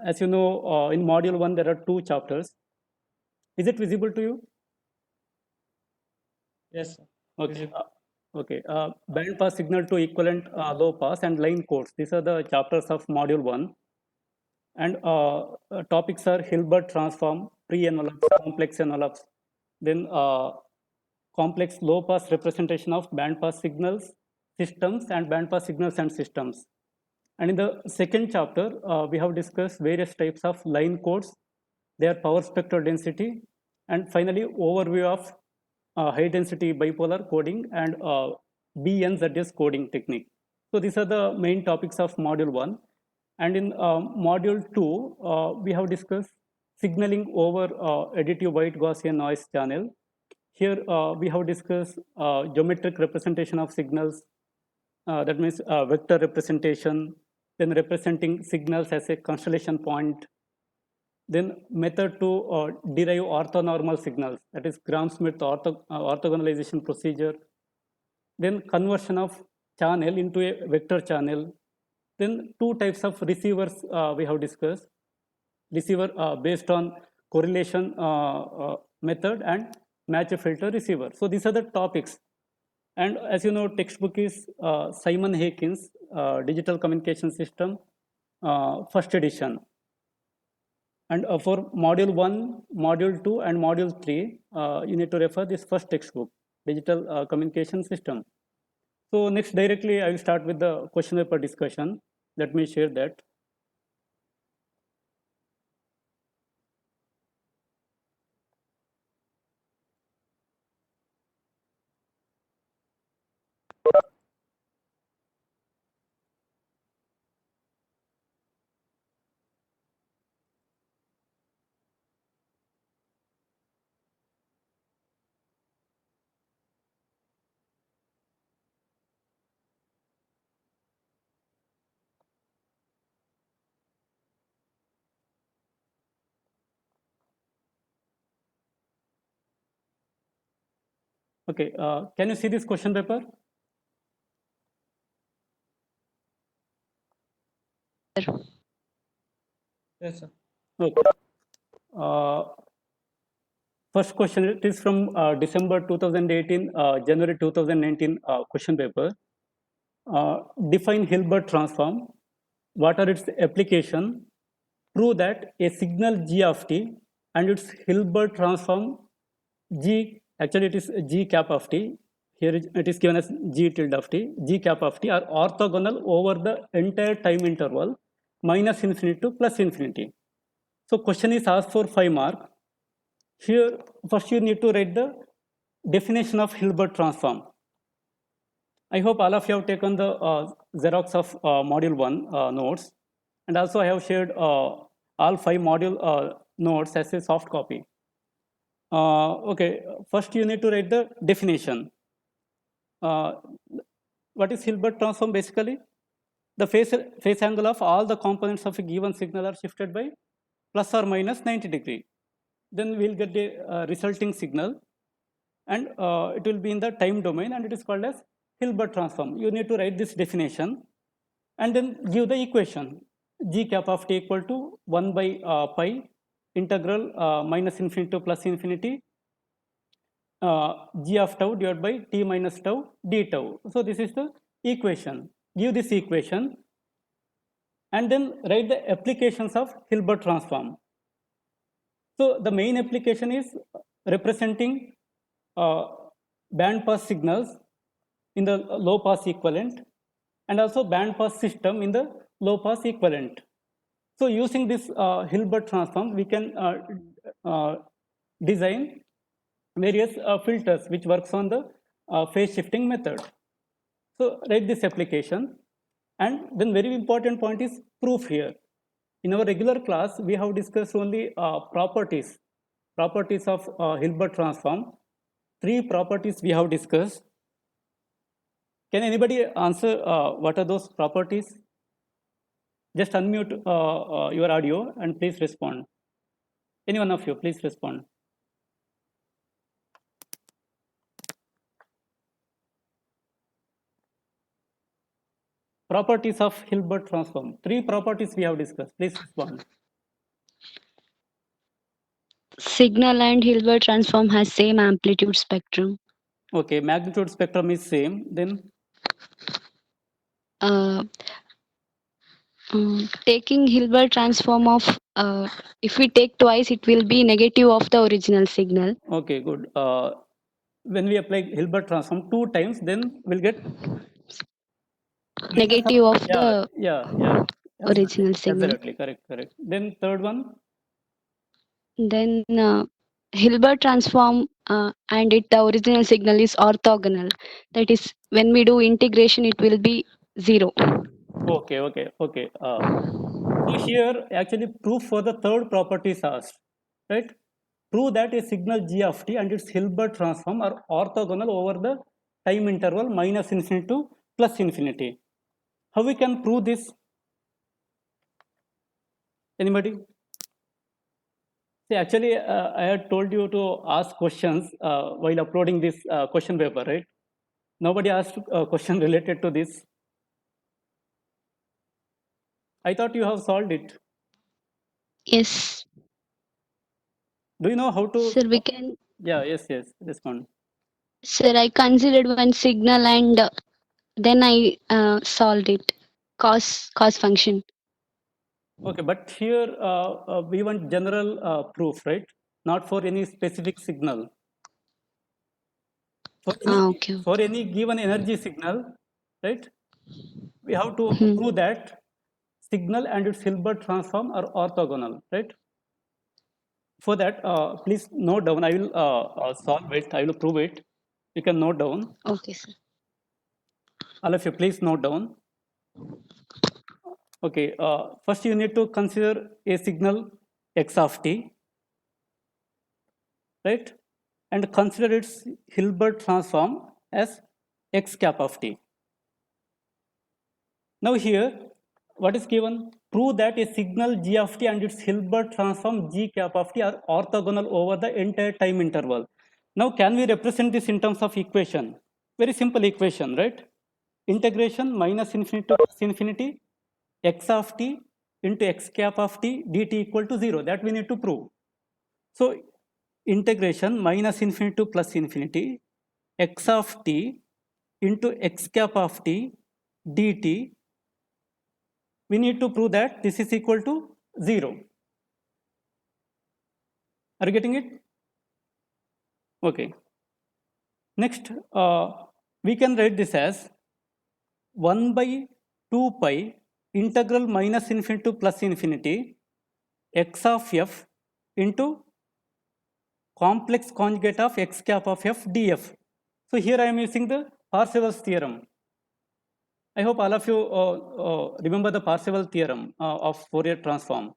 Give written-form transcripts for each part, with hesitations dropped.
As you know, in module 1, there are 2 chapters. Is it visible to you? Yes, sir. Okay. Okay. Band pass signal to equivalent low pass and line codes. These are the chapters of module 1. And topics are Hilbert transform, pre-envelopes, complex envelopes, then complex low pass representation of band pass signals, systems, and band pass signals and systems. And in the second chapter, we have discussed various types of line codes, their power spectral density, and finally, overview of high density bipolar coding and BNZS coding technique. So these are the main topics of module 1. And in module 2, we have discussed signaling over additive white Gaussian noise channel. Here we have discussed geometric representation of signals, that means vector representation, then representing signals as a constellation point, then method to derive orthonormal signals, that is Gram-Schmidt orthogonalization procedure, then conversion of channel into a vector channel, then 2 types of receivers we have discussed, receiver based on correlation method and match filter receiver. So these are the topics. And as you know, textbook is Simon Hakins Digital Communication System, first edition. And for module 1, module 2, and module 3, you need to refer this first textbook, Digital Communication System. So next, directly, I will start with the question paper discussion. Let me share that. Okay, can you see this question paper? Yes, sir. Okay. First question, it is from December 2018, January 2019 question paper. Define Hilbert transform. What are its application? Prove that a signal g of t and its Hilbert transform g, actually it is g cap of t, here it is given as g tilde of t, g cap of t are orthogonal over the entire time interval minus infinity to plus infinity. So question is asked for 5 mark. Here first you need to write the definition of Hilbert transform. I hope all of you have taken the Xerox of module 1 notes, and also I have shared all 5 module notes as a soft copy. Okay, first you need to write the definition. What is Hilbert transform basically? The phase angle of all the components of a given signal are shifted by plus or minus 90 degree. Then we'll get the resulting signal, and it will be in the time domain, and it is called as Hilbert transform. You need to write this definition and then give the equation g cap of t equal to 1 by pi integral minus infinity to plus infinity g of tau divided by t minus tau d tau. So this is the equation. Give this equation and then write the applications of Hilbert transform. So the main application is representing band pass signals in the low pass equivalent and also band pass system in the low pass equivalent. So using this Hilbert transform, we can design various filters which works on the phase shifting method. So write this application, and then very important point is proof here. In our regular class, we have discussed only properties of Hilbert transform. 3 properties we have discussed. Can anybody answer what are those properties? Just unmute your audio and please respond. Any one of you, please respond. Properties of Hilbert transform. 3 properties we have discussed. Please respond. Signal and Hilbert transform has same amplitude spectrum. Okay, magnitude spectrum is same. Then Uh, Taking Hilbert transform of if we take twice, it will be negative of the original signal. okay, good. When we apply Hilbert transform 2 times, then we'll get Negative of yeah, the yeah. original signal. Absolutely correct. Then third one. Then Hilbert transform and the original signal is orthogonal. That is, when we do integration, it will be 0. Okay. So here actually proof for the third property is asked, right? Prove that a signal g of t and its Hilbert transform are orthogonal over the time interval minus infinity to plus infinity. How we can prove this? Anybody? See, actually, I had told you to ask questions while uploading this question paper, right? Nobody asked a question related to this. I thought you have solved it. Yes. Do you know how to? Sir, we can. Yeah, yes. Respond. Sir, I considered one signal and then I solved it. Cos function. Okay, but here we want general proof, right? Not for any specific signal. Okay. For any given energy signal, right? We have to prove that signal and its Hilbert transform are orthogonal, right? For that, please note down. I will solve it. I will prove it. You can note down. Okay, sir. All of you, please note down. Okay. First, you need to consider a signal x of t, right? And consider its Hilbert transform as x cap of t. Now here, what is given? Prove that a signal g of t and its Hilbert transform g cap of t are orthogonal over the entire time interval. Now, can we represent this in terms of equation? Very simple equation, right? Integration minus infinity to plus infinity x of t into x cap of t dt equal to 0. That we need to prove. So, integration minus infinity to plus infinity x of t into x cap of t dt, we need to prove that this is equal to 0. Are you getting it? Okay. Next, we can write this as 1 by 2 pi integral minus infinity to plus infinity x of f into complex conjugate of x cap of f df. So here I am using the Parseval's theorem. I hope all of you remember the Parseval theorem of Fourier transform.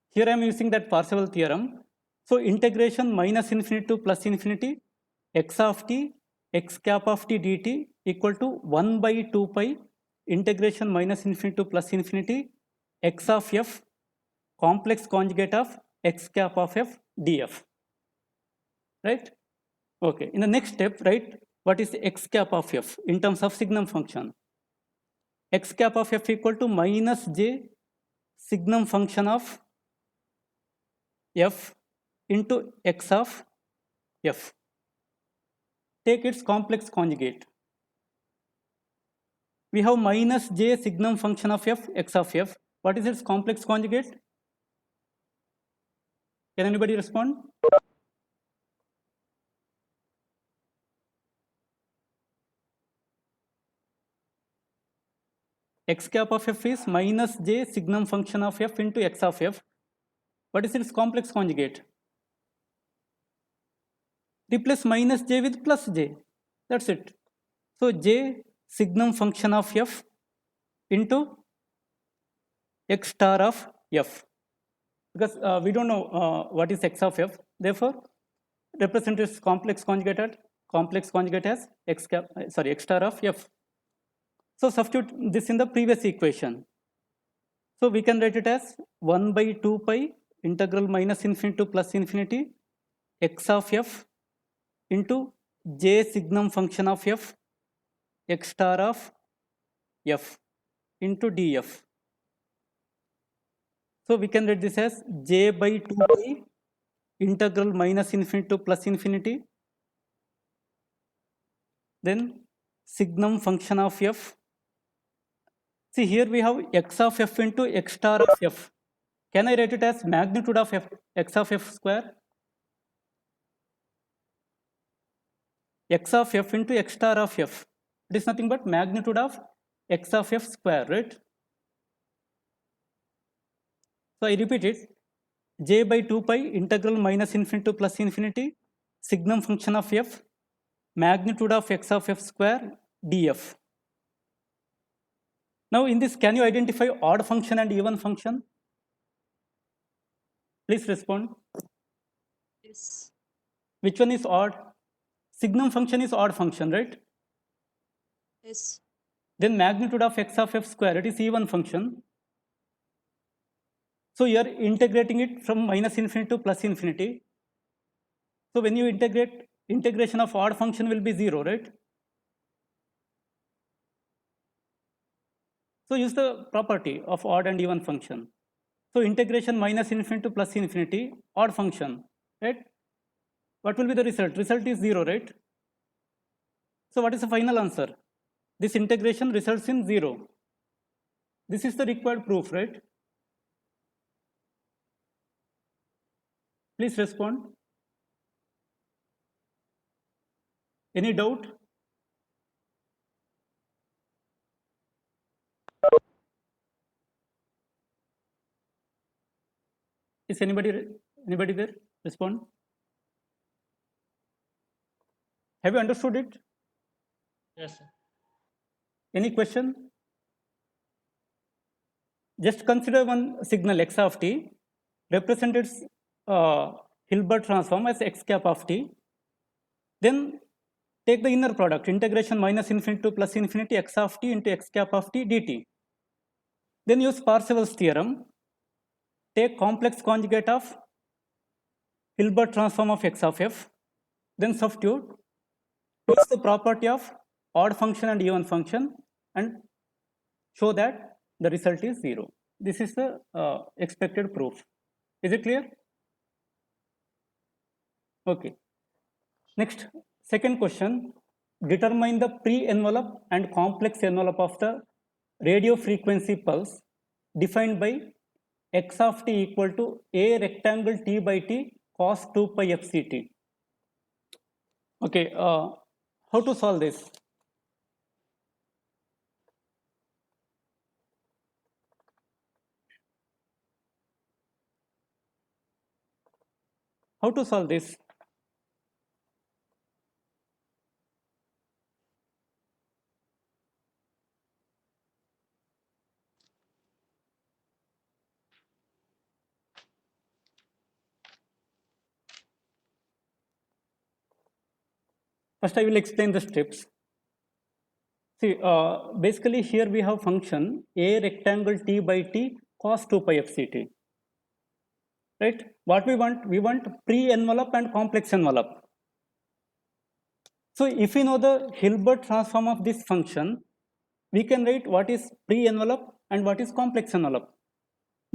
Here I am using that Parseval theorem. So integration minus infinity to plus infinity x of t x cap of t dt equal to 1 by 2 pi integration minus infinity to plus infinity x of f complex conjugate of x cap of f df. Right? Okay. In the next step, right, what is x cap of f in terms of signum function? X cap of f equal to minus j signum function of f into x of f. Take its complex conjugate. We have minus j signum function of f x of f. What is its complex conjugate? Can anybody respond? X cap of f is minus j signum function of f into x of f. What is its complex conjugate? Replace minus j with plus j. That's it. So j signum function of f into x star of f. Because we don't know what is x of f. Therefore, represent its complex conjugate as x star of f. So substitute this in the previous equation. So we can write it as 1 by 2 pi integral minus infinity to plus infinity x of f into j signum function of f x star of f into df. So we can write this as j by 2 pi integral minus infinity to plus infinity. Then signum function of f. See, here we have x of f into x star of f. Can I write it as magnitude of f, x of f square? X of f into x star of f. It is nothing but magnitude of x of f square, right? So I repeat it, j by 2 pi integral minus infinity to plus infinity, signum function of f, magnitude of x of f square df. Now in this, can you identify odd function and even function? Please respond. Yes. Which one is odd? Signum function is odd function, right? Yes. Then magnitude of x of f square, it is even function. So you are integrating it from minus infinity to plus infinity. So when you integrate, integration of odd function will be 0, right? So use the property of odd and even function. So integration minus infinity to plus infinity, odd function, right? What will be the result? Result is 0, right? So what is the final answer? This integration results in 0. This is the required proof, right? Please respond. Any doubt? Is anybody there? Respond. Have you understood it? Yes, sir. Any question? Just consider one signal x of t represented Hilbert transform as x cap of t. Then take the inner product, integration minus infinity to plus infinity x of t into x cap of t dt. Then use Parseval's theorem. Take complex conjugate of Hilbert transform of x of f. Then substitute. Use the property of odd function and even function and show that the result is 0. This is the expected proof. Is it clear? Okay. Next, second question. Determine the pre-envelope and complex envelope of the radio frequency pulse defined by x of t equal to a rectangle t by t cos 2 pi fct. Okay, how to solve this? How to solve this? First, I will explain the steps. See, basically here we have function a rectangle t by t cos 2 pi fct. Right? What we want pre-envelope and complex envelope. So if we know the Hilbert transform of this function, we can write what is pre-envelope and what is complex envelope.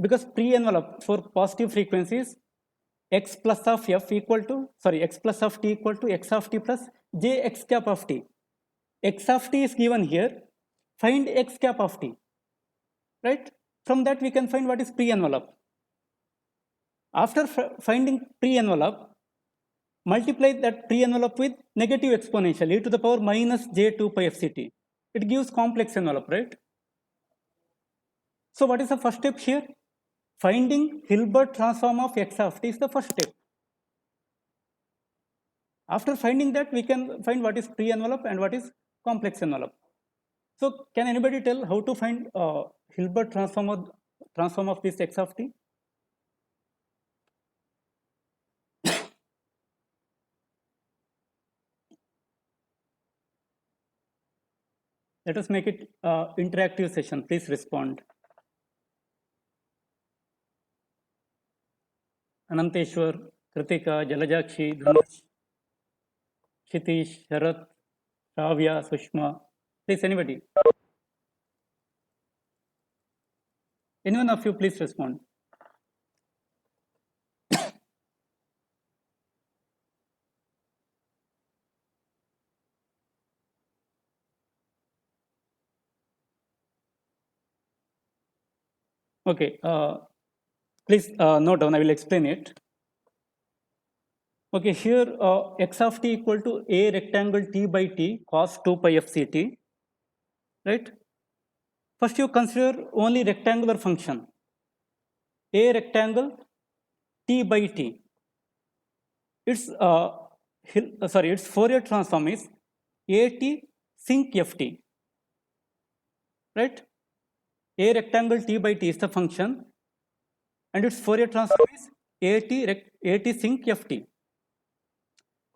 Because pre-envelope for positive frequencies, x plus of f equal to, x plus of t equal to x of t plus j x cap of t. X of t is given here, find x cap of t, right? From that we can find what is pre-envelope. After finding pre-envelope, multiply that pre-envelope with negative exponential e to the power minus j2 pi fct. It gives complex envelope, right? So what is the first step here? Finding Hilbert transform of x of t is the first step. After finding that, we can find what is pre-envelope and what is complex envelope. So can anybody tell how to find Hilbert transform of this x of t? Let us make it interactive session. Please respond. Ananteshwar, Kritika, Jalajakshi, Dhanush, Kshitish, Sharat, Ravya, Sushma. Please, anybody. Anyone of you please respond. Okay, please note down, I will explain it. Okay, here x of t equal to a rectangle t by t cos 2 pi f c t, right? First you consider only rectangular function, a rectangle t by t. Its its Fourier transform is at sinc ft, right? A rectangle t by t is the function, and its Fourier transform is at sinc ft.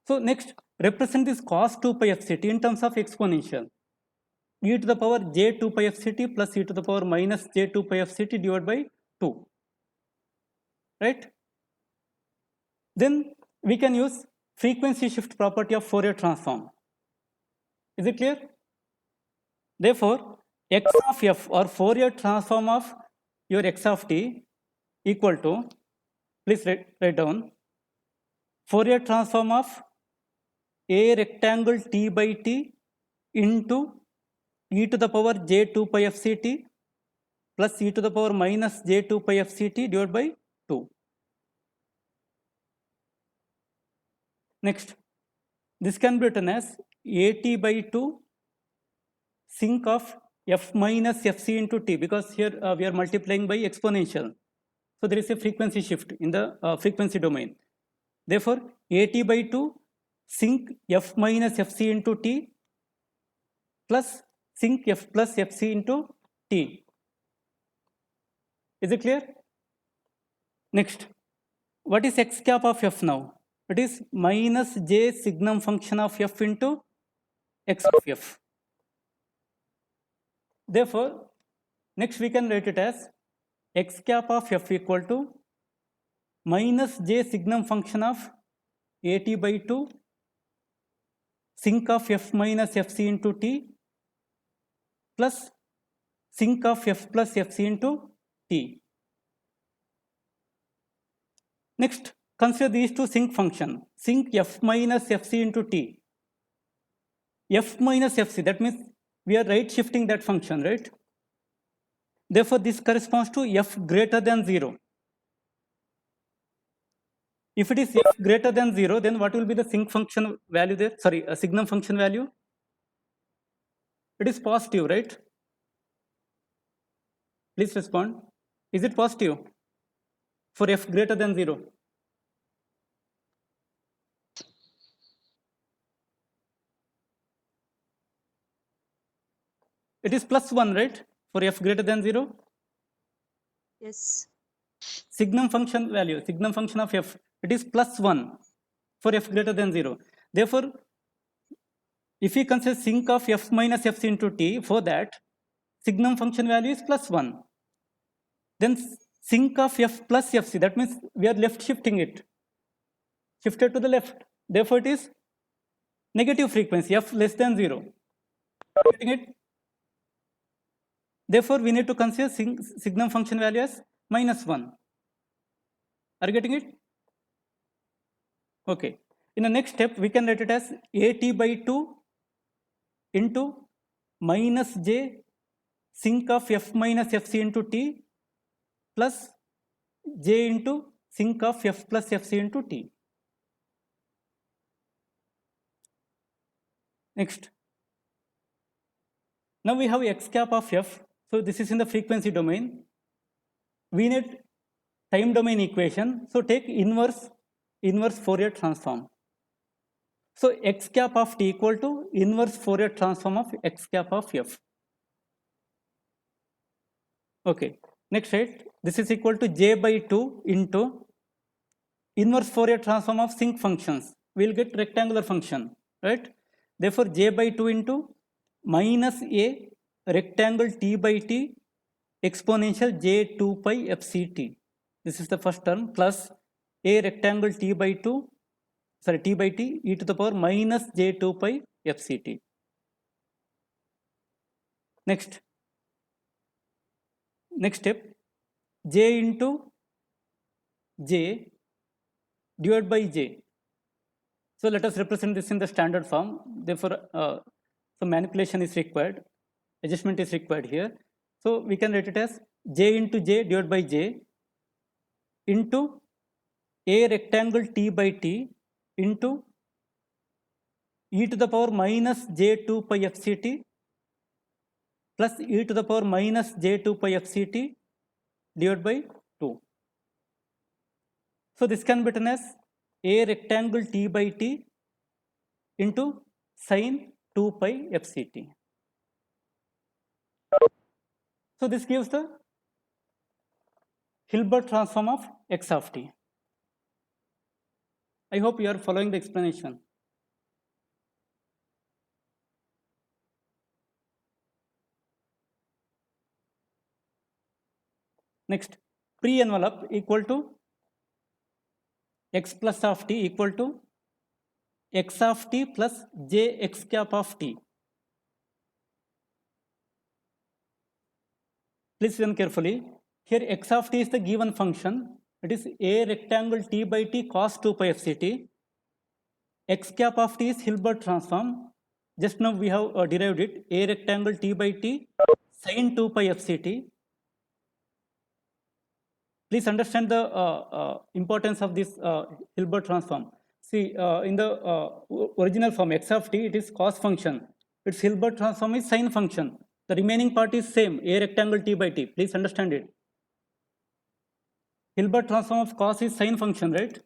So next, represent this cos 2 pi f c t in terms of exponential, e to the power j 2 pi f c t plus e to the power minus j 2 pi f c t divided by 2, right? Then we can use frequency shift property of Fourier transform. Is it clear? Therefore, x of f or Fourier transform of your x of t equal to, please write down, Fourier transform of a rectangle t by t into e to the power j 2 pi f c t plus e to the power minus j 2 pi f c t divided by 2. Next, this can be written as at by 2 sinc of f minus fc into t, because here we are multiplying by exponential. So there is a frequency shift in the frequency domain. Therefore, at by 2 sinc f minus fc into t plus sinc f plus fc into t. Is it clear? Next, what is x cap of f now? It is minus j signum function of f into x of f. Therefore, next we can write it as x cap of f equal to minus j signum function of at by 2 sinc of f minus fc into t plus sinc of f plus fc into t. Next, consider these two sinc function, sinc f minus fc into t. F minus fc, that means we are right shifting that function, right? Therefore, this corresponds to f greater than 0. If it is f greater than 0, then what will be the sinc function value there? Sorry, a signum function value? It is positive, right? Please respond. Is it positive for f greater than 0? It is plus 1, right? For f greater than 0? Yes. Signum function value, signum function of f, it is plus 1 for f greater than 0. Therefore, if we consider sinc of f minus fc into t, for that, signum function value is plus 1. Then sinc of f plus fc, that means we are left shifting it, shifted to the left. Therefore, it is negative frequency, f less than 0. Getting it? Therefore, we need to consider signum function value as minus 1. Are you getting it? Okay. In the next step, we can write it as at by 2 into minus j sinc of f minus fc into t plus j into sinc of f plus fc into t. Next. Now we have x cap of f. So this is in the frequency domain. We need time domain equation. So take inverse Fourier transform. So x cap of t equal to inverse Fourier transform of x cap of f. Okay. Next, right? This is equal to j by 2 into inverse Fourier transform of sinc functions. We'll get rectangular function, right? Therefore, j by 2 into minus a rectangle t by t exponential j 2 pi fct. This is the first term, plus a rectangle t by 2, sorry, t by t e to the power minus j 2 pi fct. Next step, j into j divided by j. So let us represent this in the standard form. Therefore, some manipulation is required, adjustment is required here. So we can write it as j into j divided by j into a rectangle t by t into e to the power minus j2 pi fct plus e to the power minus j2 pi fct divided by 2. So this can be written as a rectangle t by t into sine 2 pi fct. So this gives the Hilbert transform of x of t. I hope you are following the explanation. Next, pre-envelope equal to x plus of t equal to x of t plus j x cap of t. Please listen carefully. Here x of t is the given function. It is a rectangle t by t cos 2 pi fct. X cap of t is Hilbert transform. Just now we have derived it. A rectangle t by t sin 2 pi fct. Please understand the importance of this Hilbert transform. See, in the original form x of t, it is cos function. Its Hilbert transform is sin function. The remaining part is same, a rectangle t by t. Please understand it. Hilbert transform of cos is sin function, right?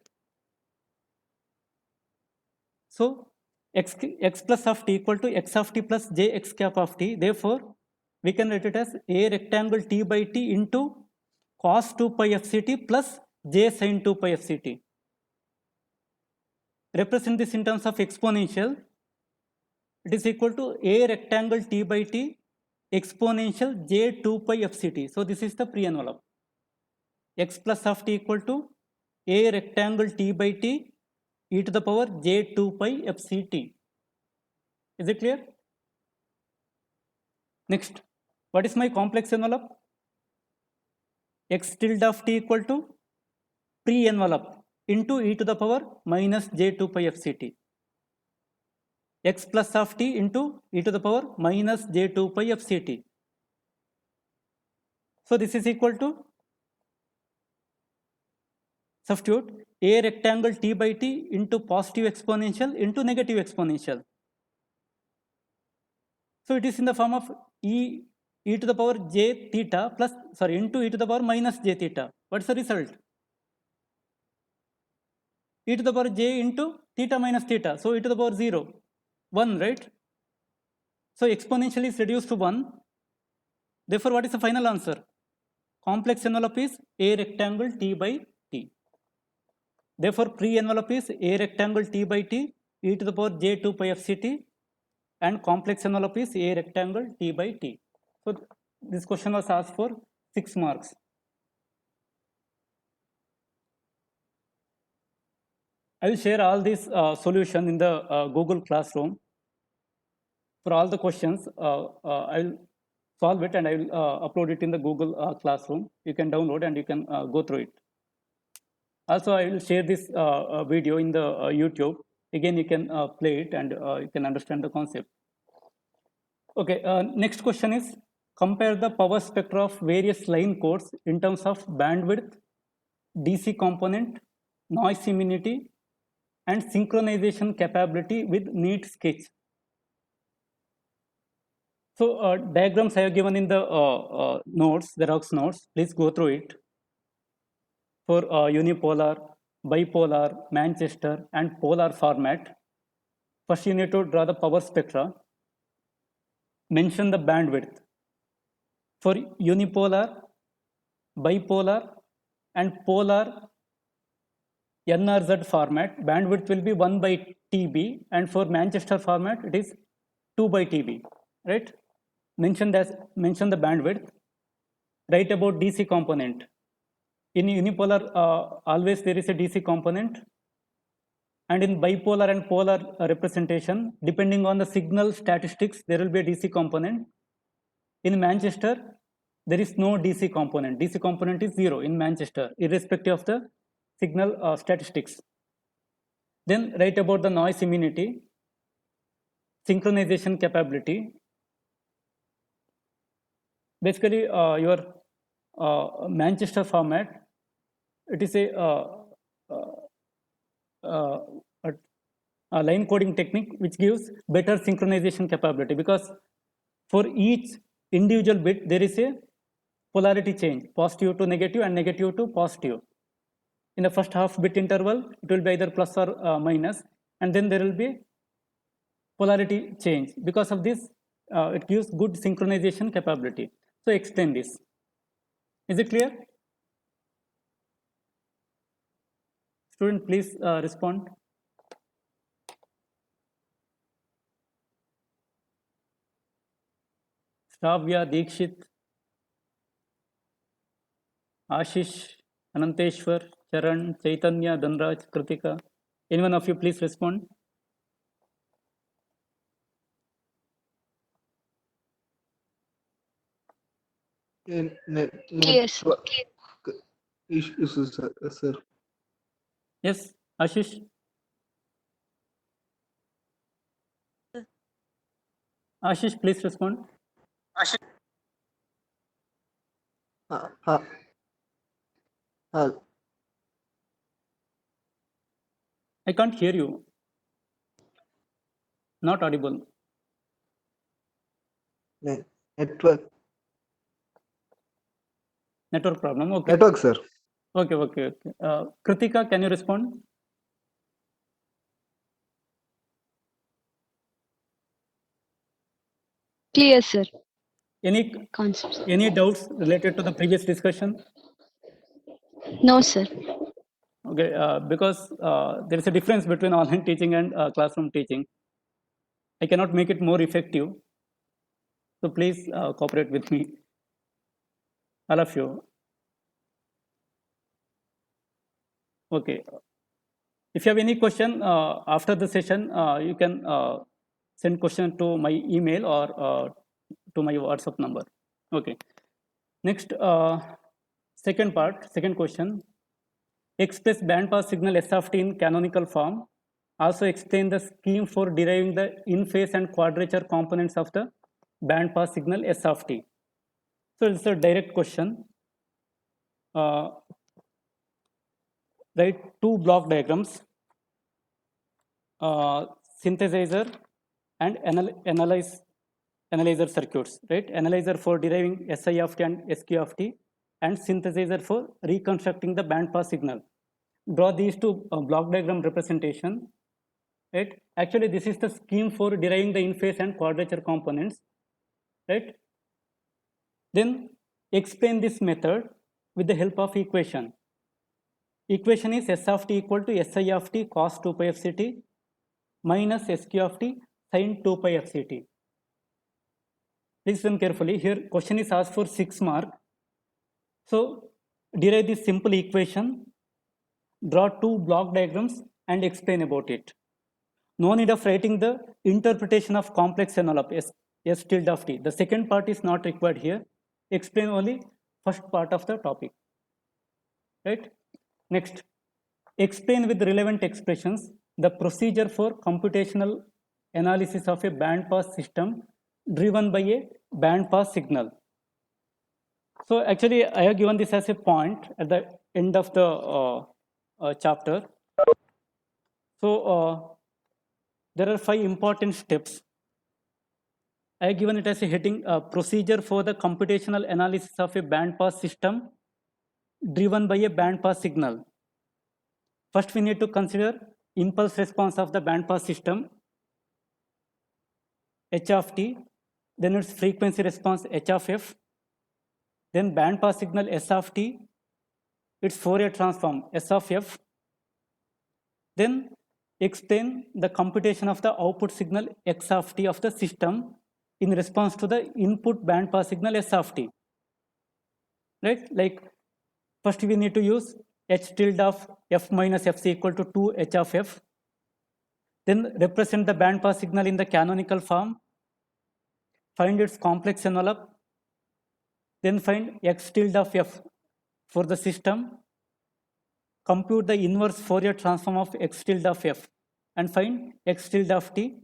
So x plus of t equal to x of t plus j x cap of t. Therefore, we can write it as a rectangle t by t into cos 2 pi fct plus j sin 2 pi fct. Represent this in terms of exponential. It is equal to a rectangle t by t exponential j 2 pi fct. So this is the pre-envelope. X plus of t equal to a rectangle t by t e to the power j 2 pi fct. Is it clear? Next, what is my complex envelope? X tilde of t equal to pre-envelope into e to the power minus j2 pi fct. X plus of t into e to the power minus j2 pi fct. So this is equal to, substitute a rectangle t by t into positive exponential into negative exponential. So it is in the form of e to the power j theta plus, sorry, into e to the power minus j theta. What's the result? E to the power j into theta minus theta. So e to the power 0, 1, right? So exponential is reduced to 1. Therefore, what is the final answer? Complex envelope is a rectangle t by t. Therefore, pre-envelope is a rectangle t by t e to the power j2 pi fct, and complex envelope is a rectangle t by t. So this question was asked for 6 marks. I will share all these solution in the Google Classroom. For all the questions, I will solve it and I will upload it in the Google Classroom. You can download and you can go through it. Also, I will share this video in the YouTube. Again, you can play it and you can understand the concept. Okay, next question is, compare the power spectra of various line codes in terms of bandwidth, DC component, noise immunity, and synchronization capability with neat sketch. So diagrams I have given in the notes, Xerox notes. Please go through it. For unipolar, bipolar, Manchester, and polar format, first you need to draw the power spectra. Mention the bandwidth. For unipolar, bipolar, and polar NRZ format, bandwidth will be 1 by TB, and for Manchester format, it is 2 by TB, right? Mention the bandwidth. Write about DC component. In unipolar, always there is a DC component, and in bipolar and polar representation, depending on the signal statistics, there will be a DC component. In Manchester, there is no DC component. DC component is 0 in Manchester, irrespective of the signal statistics. Then write about the noise immunity, synchronization capability. Basically, your Manchester format, it is a line coding technique which gives better synchronization capability, because for each individual bit there is a polarity change, positive to negative and negative to positive. In the first half bit interval, it will be either plus or minus, and then there will be polarity change. Because of this, it gives good synchronization capability. So explain this. Is it clear? Student, please respond. Shravya, Dikshit, Ashish, Ananteshwar, Charan, Chaitanya, Dhanraj, Kritika. Anyone of you please respond. Yes. Issues, sir. Yes, Ashish. Ashish, please respond. I can't hear you. Not audible. Network. Network problem. Okay. Network, sir. Okay. Kritika, can you respond? Clear, sir. Any Concepts. any doubts related to the previous discussion? No, sir. Okay, because there is a difference between online teaching and classroom teaching. I cannot make it more effective. So please cooperate with me, all of you. Okay. If you have any question after the session, you can send question to my email or to my WhatsApp number. Okay. Next, second question. Express bandpass signal S of t in canonical form. Also explain the scheme for deriving the in-phase and quadrature components of the bandpass signal S of t. So it's a direct question. Write two block diagrams, synthesizer and analyzer circuits, right? Analyzer for deriving SI of t and SQ of t, and synthesizer for reconstructing the bandpass signal. Draw these two block diagram representation, right? Actually, this is the scheme for deriving the in-phase and quadrature components, right? Then explain this method with the help of equation. Equation is S of t equal to SI of t cos 2 pi f ct minus SQ of t sin 2 pi f ct. Listen carefully. Here question is asked for 6 mark. So derive this simple equation, draw two block diagrams and explain about it. No need of writing the interpretation of complex envelope S tilde of t. The second part is not required here. Explain only first part of the topic, right? Next, explain with relevant expressions the procedure for computational analysis of a bandpass system driven by a bandpass signal. So actually, I have given this as a point at the end of the chapter. So there are 5 important steps. I have given it as a heading, procedure for the computational analysis of a bandpass system driven by a bandpass signal. First, we need to consider impulse response of the bandpass system, h of t, then its frequency response h of f, then bandpass signal s of t, its Fourier transform s of f, then explain the computation of the output signal x of t of the system in response to the input bandpass signal s of t, right? Like first we need to use h tilde of f minus fc equal to 2 h of f, then represent the bandpass signal in the canonical form, find its complex envelope, Then find x tilde of f for the system. Compute the inverse Fourier transform of x tilde of f and find x tilde of t.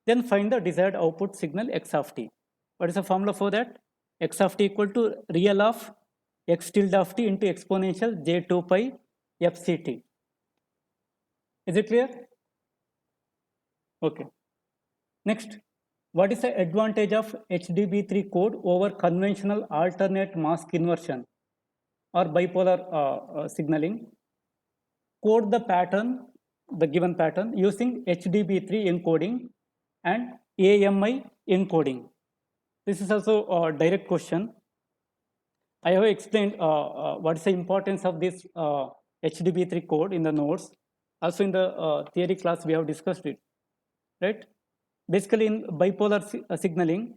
Then find the desired output signal x of t. What is the formula for that? X of t equal to real of x tilde of t into exponential j2 pi fct. Is it clear? Okay. Next, what is the advantage of HDB3 code over conventional alternate mask inversion or bipolar signaling? Code the pattern, the given pattern, using HDB3 encoding and AMI encoding. This is also a direct question. I have explained what is the importance of this HDB3 code in the notes. Also in the theory class, we have discussed it, right? Basically, in bipolar signaling,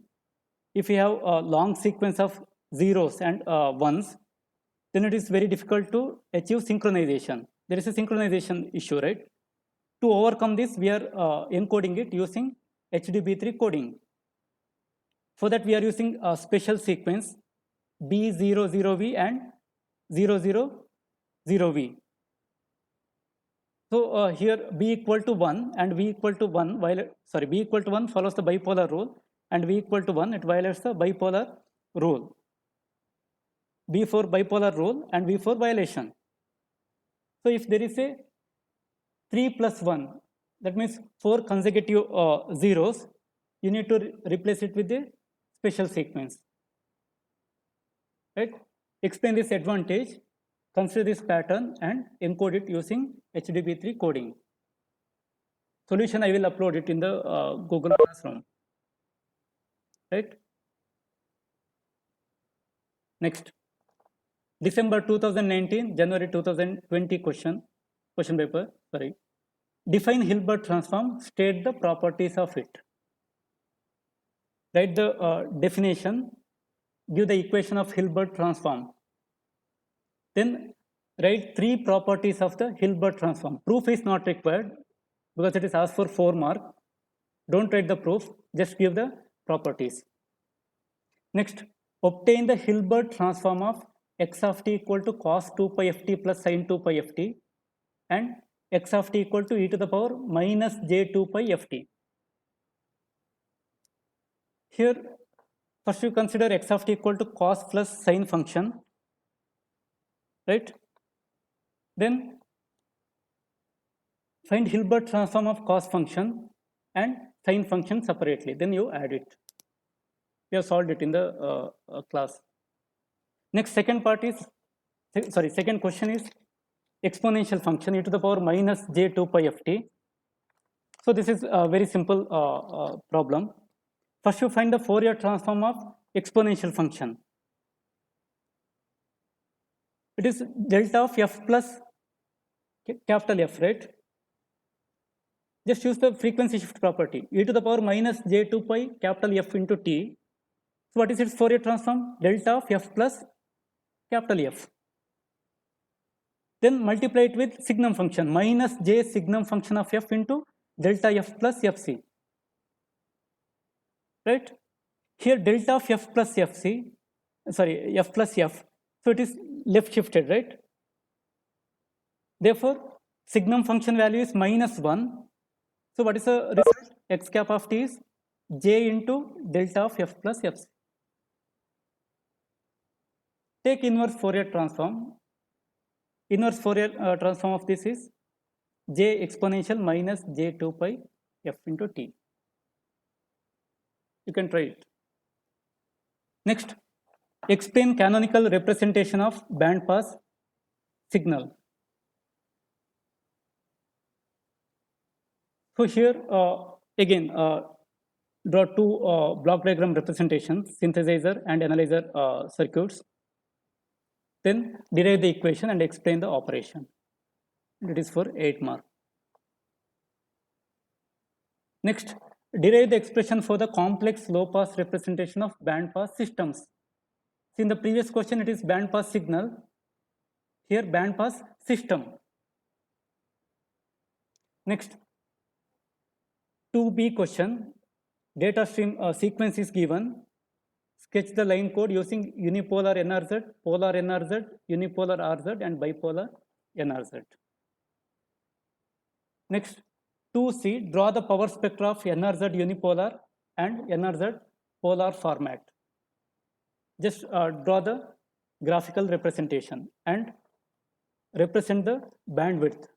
if you have a long sequence of zeros and ones, then it is very difficult to achieve synchronization. There is a synchronization issue, right? To overcome this, we are encoding it using HDB3 coding. For that, we are using a special sequence B00V and 000V. So here B equal to 1 and V equal to 1, B equal to 1 follows the bipolar rule, and V equal to 1, it violates the bipolar rule. B for bipolar rule and V for violation. So if there is a 3 plus 1, that means 4 consecutive zeros, you need to replace it with a special sequence. Right? Explain this advantage, consider this pattern and encode it using HDB3 coding. Solution I will upload it in the Google Classroom. Right? Next, December 2019, January 2020 question paper, sorry. Define Hilbert transform, state the properties of it. Write the definition, give the equation of Hilbert transform. Then write 3 properties of the Hilbert transform. Proof is not required because it is asked for 4 mark. Don't write the proof, just give the properties. Next, obtain the Hilbert transform of x of t equal to cos 2 pi ft plus sin 2 pi ft and x of t equal to e to the power minus j2 pi ft. Here, first you consider x of t equal to cos plus sin function, right? Then find Hilbert transform of cos function and sin function separately. Then you add it. We have solved it in the class. Next, second question is exponential function e to the power minus j2 pi ft. So this is a very simple problem. First, you find the Fourier transform of exponential function. It is delta of f plus capital F, right? Just use the frequency shift property. E to the power minus j2 pi capital F into t. So what is its Fourier transform? Delta of f plus capital F. Then multiply it with signum function, minus j signum function of f into delta f plus fc. Right? Here delta of f plus fc, sorry, f plus f. So it is left shifted, right? Therefore, signum function value is minus 1. So what is the result? X cap of t is j into delta of f plus fc. Take inverse Fourier transform. Inverse Fourier transform of this is j exponential minus j2 pi f into t. You can try it. Next, explain canonical representation of band pass signal. So here again draw 2 block diagram representations, synthesizer and analyzer circuits. Then derive the equation and explain the operation. It is for 8 mark. Next, derive the expression for the complex low pass representation of band pass systems. See, in the previous question it is band pass signal, here band pass system. Next, 2B question, data stream sequence is given sketch the line code using unipolar NRZ, polar NRZ, unipolar RZ, and bipolar NRZ. Next, 2C, draw the power spectra of NRZ unipolar and NRZ polar format. Just draw the graphical representation and represent the bandwidth.